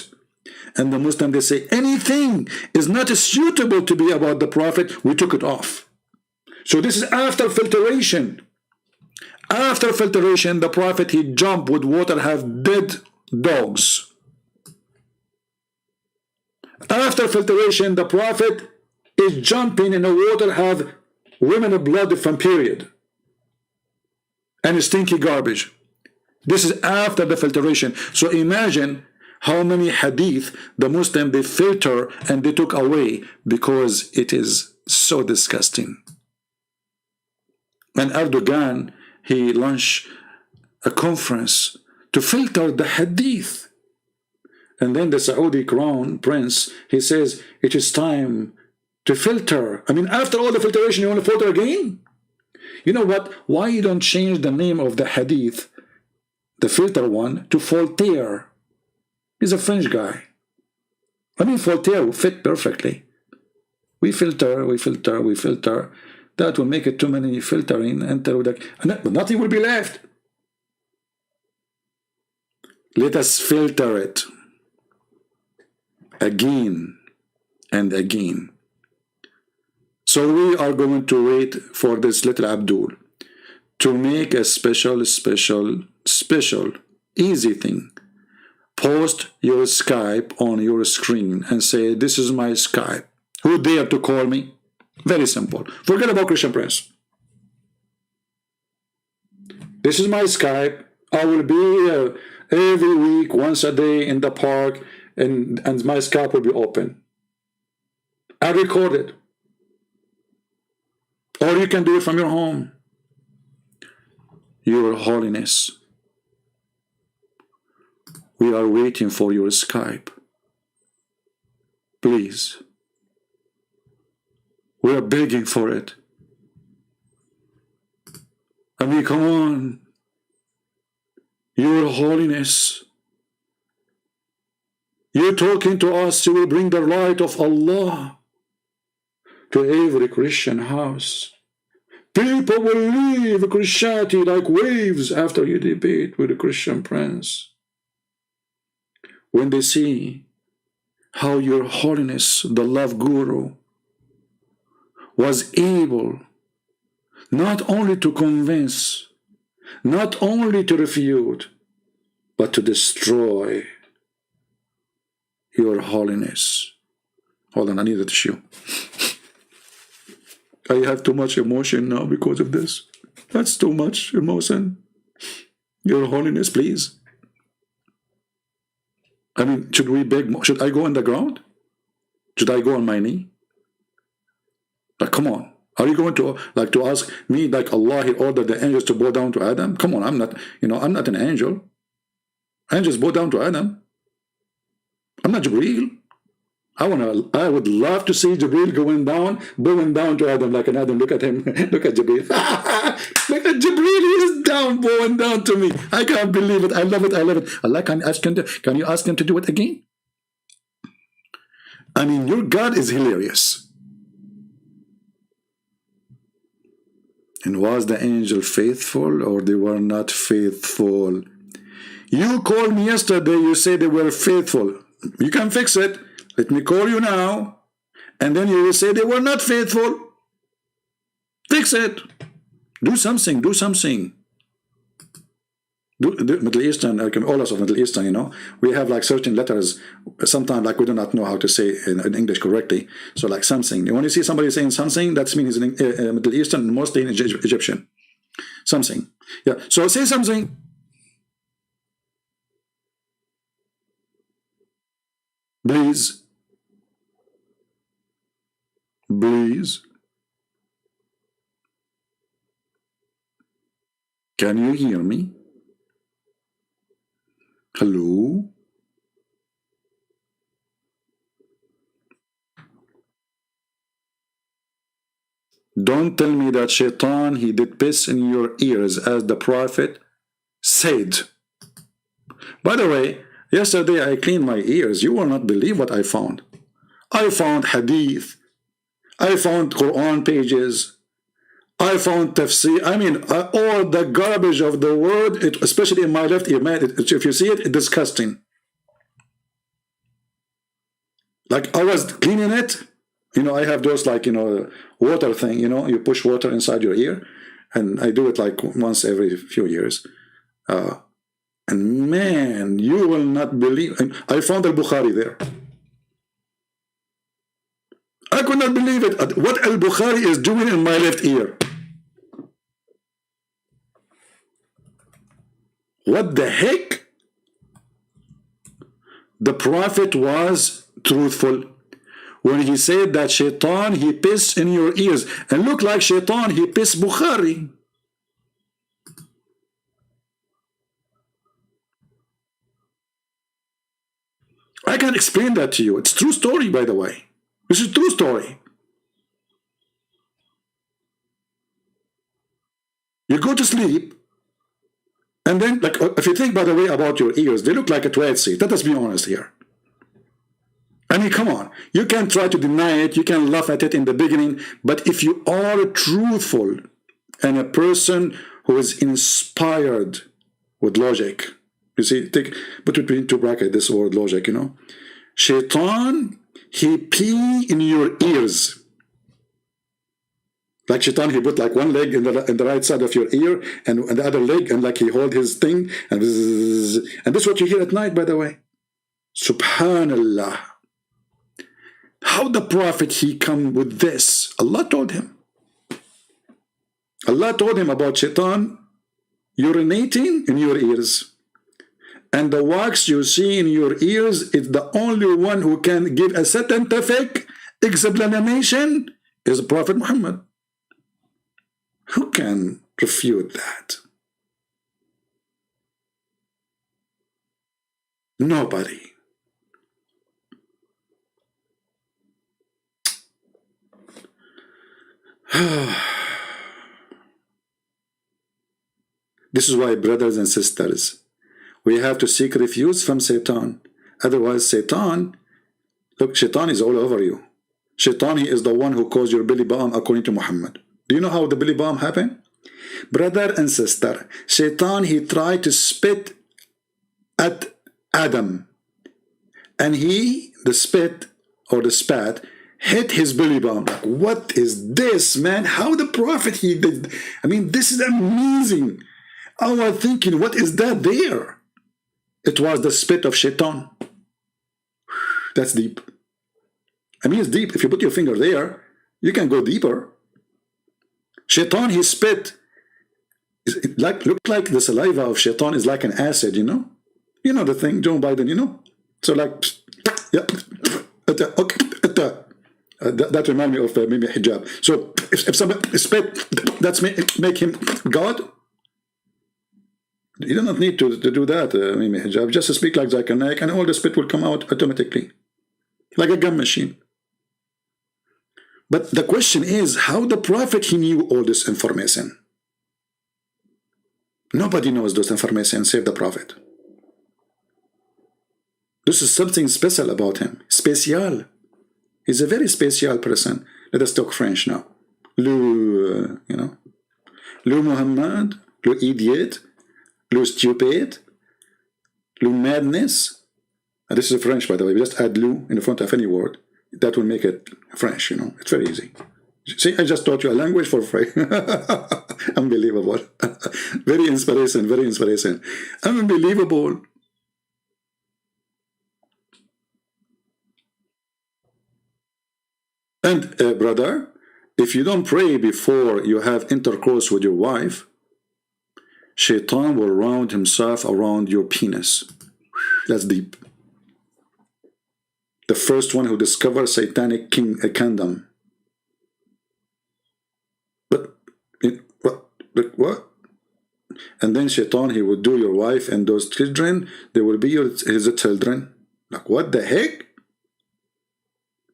And the Muslim, they say anything is not suitable to be about the Prophet, we took it off. So this is after filtration. After filtration, the Prophet, he jumped with water, have dead dogs. After filtration, the Prophet is jumping in the water, have women of blood from period. And stinky garbage. This is after the filtration. So imagine how many hadith the Muslim, they filter and they took away because it is so disgusting. And Erdogan, he launched a conference to filter the hadith. And then the Saudi crown prince, he says, it is time to filter. I mean, after all the filtration, you want to filter again? You know what? Why you don't change the name of the hadith, the filter one, to Voltaire? He's a French guy. I mean, Voltaire will fit perfectly. We filter, we filter, we filter. That will make it too many filtering, and nothing will be left. Let us filter it again and again. So we are going to wait for this little Abdul to make a special, easy thing. Post your Skype on your screen and say, this is my Skype. Who dare to call me? Very simple. Forget about Christian Prince. This is my Skype. I will be every week, once a day in the park, and my Skype will be open. I record it. Or you can do it from your home. Your Holiness, we are waiting for your Skype. Please. We are begging for it. I mean, come on. Your Holiness, you're talking to us, you will bring the light of Allah to every Christian house. People will leave Christianity like waves after you debate with a Christian prince. When they see how your Holiness, the love guru, was able not only to convince, not only to refute, but to destroy your Holiness. Hold on, I need a tissue. I have too much emotion now because of this. That's too much emotion. Your Holiness, please. I mean, should we beg more? Should I go on the ground? Should I go on my knee? But come on. Are you going to to ask me like Allah, he ordered the angels to bow down to Adam? Come on, I'm not an angel. Angels bow down to Adam. I'm not Jibreel. I would love to see Jibreel bowing down to Adam like an Adam. Look at him. Look at Jibreel. Look at Jibreel. He is down, bowing down to me. I can't believe it. I love it. I love it. Allah, can you ask him to do it again? I mean, your God is hilarious. And was the angel faithful or they were not faithful? You called me yesterday. You said they were faithful. You can fix it. Let me call you now, and then you will say they were not faithful. Fix it. Do something. Do something. Do Middle Eastern, like all of us of Middle Eastern, we have like certain letters. Sometimes like we do not know how to say in English correctly. So like something. When you see somebody saying something, that means in Middle Eastern, mostly in Egyptian. Something. Yeah. So say something. Please, please. Can you hear me? Hello? Don't tell me that Shaitan, he did piss in your ears as the Prophet said. By the way, yesterday I cleaned my ears. You will not believe what I found. I found hadith. I found Quran pages. I found tafsir. I mean, all the garbage of the world, especially in my left ear, man, if you see it, it's disgusting. Like, I was cleaning it. You know, I have those, like, you know, water thing, you know, you push water inside your ear. And I do it like once every few years. And man, you will not believe. I found Al-Bukhari there. I could not believe it. What Al-Bukhari is doing in my left ear. What the heck? The Prophet was truthful when he said that Shaitan, he pissed in your ears. And look like Shaitan, he pissed Bukhari. I can explain that to you. It's true story, by the way. This is true story. You go to sleep, and then, like, if you think, by the way, about your ears, they look like a toilet seat. Let us be honest here. I mean, come on. You can try to deny it. You can laugh at it in the beginning. But if you are truthful and a person who is inspired with logic, you see, put between two brackets this word logic, you know. Shaitan, he pee in your ears. Like Shaitan, he put like one leg in the right side of your ear and the other leg, and like he hold his thing, and this is what you hear at night, by the way. Subhanallah. How the Prophet, he come with this? Allah told him. Allah told him about Shaitan urinating in your ears. And the wax you see in your ears is the only one who can give a scientific explanation is Prophet Muhammad. Who can refute that? Nobody. This is why, brothers and sisters, we have to seek refuge from Satan. Otherwise, Satan, look, Shaitan is all over you. Shaitan, he is the one who caused your belly bomb, according to Muhammad. Do you know how the belly bomb happened? Brother and sister, Shaitan, he tried to spit at Adam. And the spit or the spat hit his belly bomb. Like, what is this, man? How the Prophet, he did? I mean, this is amazing. I was thinking, what is that there? It was the spit of Shaitan. That's deep. I mean, it's deep. If you put your finger there, you can go deeper. Shaitan, he spit. Look like the saliva of Shaitan is like an acid, you know? You know the thing, Joe Biden, you know? So like, yeah, that reminds me of maybe Hijab. So if somebody spit, that's make him God. You do not need to do that, maybe Hijab. Just speak like Zakir, Naik, and all the spit will come out automatically, like a gun machine. But the question is, how the Prophet, he knew all this information? Nobody knows this information save the Prophet. This is something special about him. Special. He's a very special person. Let us talk French now. Le Muhammad, le idiot, le stupid, le madness. And this is French, by the way. We just add le in the front of any word. That will make it French, you know. It's very easy. See, I just taught you a language for free. Unbelievable. Very inspiration, very inspiration. Unbelievable. And brother, if you don't pray before you have intercourse with your wife, Shaitan will round himself around your penis. That's deep. the first one who discovered satanic kingdom. But what? And then Shaitan, he would do your wife and those children, they will be his children. Like, what the heck?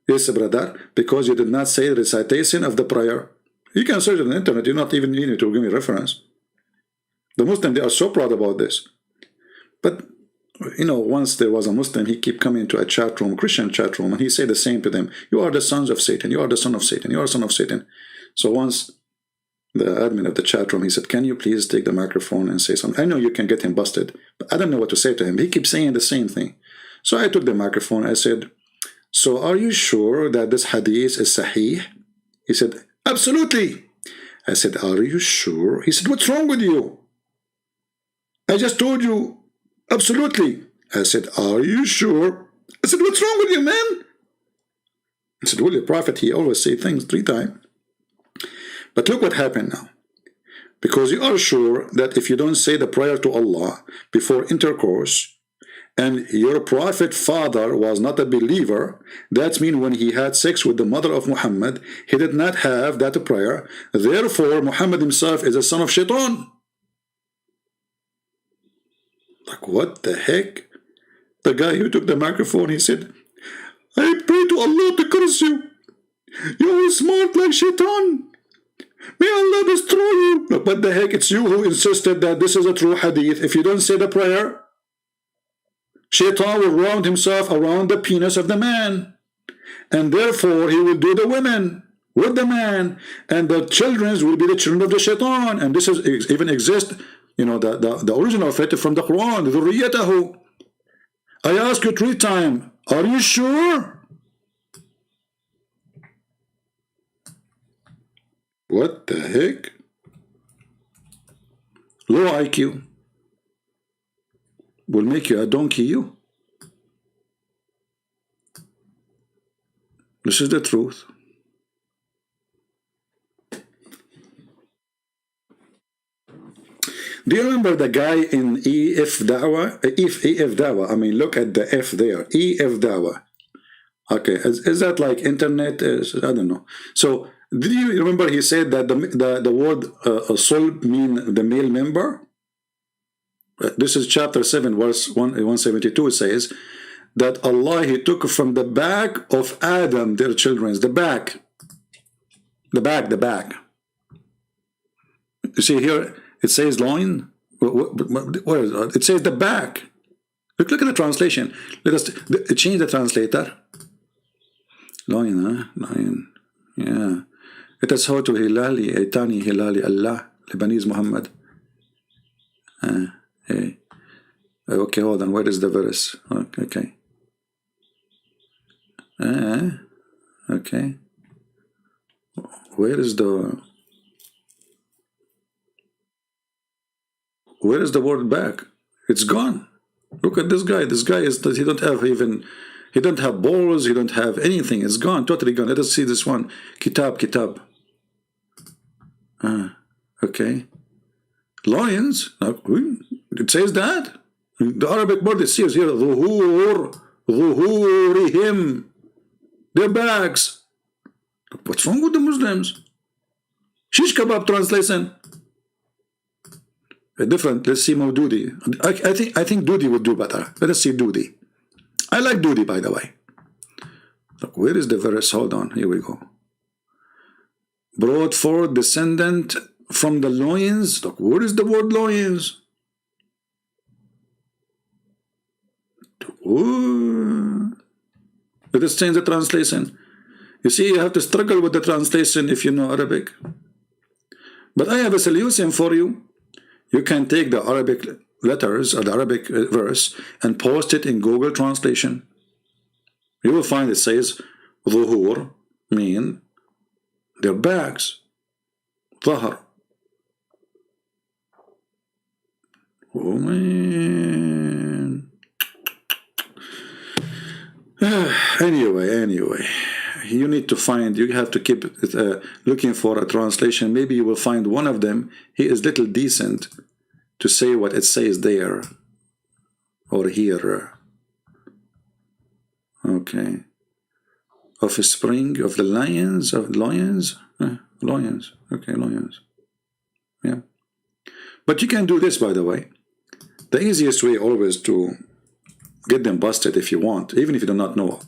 Yes, brother, because you did not say the recitation of the prayer. You can search on the internet, you're not even needing to give me reference. The Muslims, they are so proud about this. But, you know, once there was a Muslim, he kept coming to a chat room, Christian chat room, and he said the same to them. You are the sons of Satan, you are the son of Satan, you are the son of Satan. So once the admin of the chat room, he said, can you please take the microphone and say something? I know you can get him busted, but I don't know what to say to him. He keeps saying the same thing. So I took the microphone, I said, so are you sure that this hadith is sahih? He said, absolutely. I said, are you sure? He said, what's wrong with you? I just told you, absolutely. I said, are you sure? I said, what's wrong with you, man? He said, well, the Prophet, he always say things 3 times. But look what happened now. Because you are sure that if you don't say the prayer to Allah before intercourse, and your prophet father was not a believer, that means when he had sex with the mother of Muhammad, he did not have that prayer. Therefore, Muhammad himself is a son of Shaitan. Like, what the heck? The guy who took the microphone, he said, I pray to Allah to curse you. You are smart like Shaitan. May Allah destroy you. Look, what the heck? It's you who insisted that this is a true hadith. If you don't say the prayer, Shaitan will round himself around the penis of the man. And therefore, he will do the women with the man. And the children will be the children of the Shaitan. And this is even exists, you know, the original of it from the Quran. ذُرِّيَّتَهُ. I ask you 3 times, are you sure? What the heck? Low IQ will make you a donkey, you. This is the truth. Do you remember the guy in EF Dawah? EF Dawah, I mean, look at the F there. EF Dawah. Okay, is that like internet? I don't know. So, did you remember he said that the word sulb mean the male member? This is chapter 7, verse 172. It says that Allah, he took from the back of Adam their children. The back. The back. You see here, it says loin. Where is it? It says the back. Look at the translation. Let us change the translator. Loin, huh? Loin. Yeah. It is how to Hilali, Aitani Hilali Allah, Lebanese Muhammad. Hey. Okay, hold on. Where is the verse? Okay. Okay. Where is the word back? It's gone. Look at this guy. This guy is that he don't have balls, he don't have anything. It's gone, totally gone. Let us see this one. Kitab. Okay. Lions. It says that. The Arabic word it says here, ظهورهم. Their backs. What's wrong with the Muslims? Shish kebab translation. Different. Let's see Maududi. I think Dudi would do better. Let us see Dudi. I like Dudi, by the way. Look, where is the verse? Hold on. Here we go. Brought forth descendant from the loins. Look, where is the word loins? Let us change the translation. You see, you have to struggle with the translation if you know Arabic. But I have a solution for you. You can take the Arabic letters or the Arabic verse and post it in Google Translation. You will find it says ظهور mean their backs. ظهر. Oh man. Anyway, you need to find, you have to keep looking for a translation. Maybe you will find one of them. He is little decent to say what it says there or here. Okay. Offspring of the lions, lions. Okay, lions. Yeah. But you can do this, by the way. The easiest way always to get them busted if you want, even if you do not know,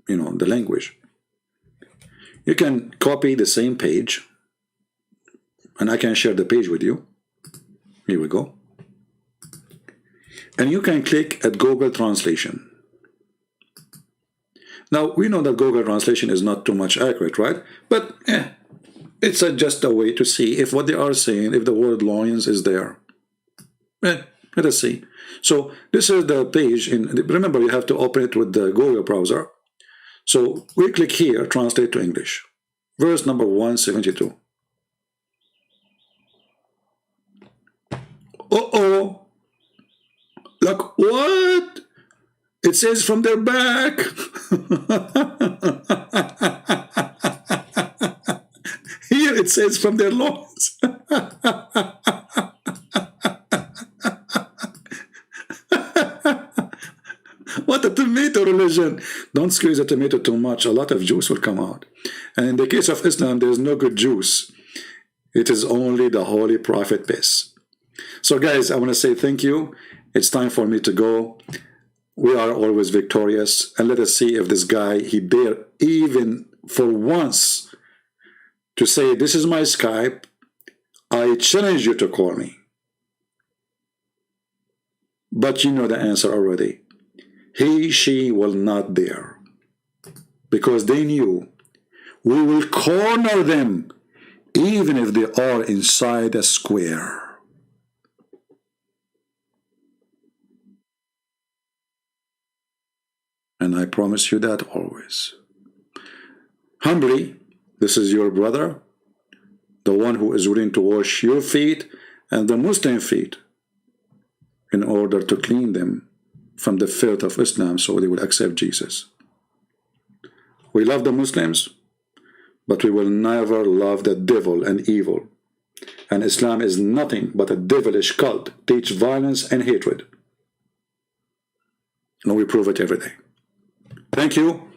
the language. You can copy the same page, and I can share the page with you. Here we go. And you can click at Google Translation. Now, we know that Google Translation is not too much accurate, right? But it's just a way to see if what they are saying, if the word lions is there. Let us see. So this is the page. Remember, you have to open it with the Google browser. So we click here, translate to English. Verse number 172. Uh-oh. Like, what? It says from their back. Here it says from their loins. What a tomato religion. Don't squeeze a tomato too much. A lot of juice will come out. And in the case of Islam, there is no good juice. It is only the Holy Prophet piss. So guys, I want to say thank you. It's time for me to go. We are always victorious. And let us see if this guy, he dare even for once to say, this is my Skype. I challenge you to call me. But you know the answer already. He, she will not dare. Because they knew we will corner them even if they are inside a square. And I promise you that always. Humbly, this is your brother, the one who is willing to wash your feet and the Muslim feet in order to clean them from the filth of Islam so they will accept Jesus. We love the Muslims, but we will never love the devil and evil. And Islam is nothing but a devilish cult, teach violence and hatred. And we prove it every day. Thank you.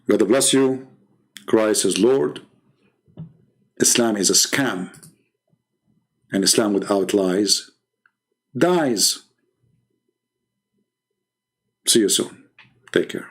God bless you. Christ is Lord. Islam is a scam. And Islam without lies dies. See you soon. Take care.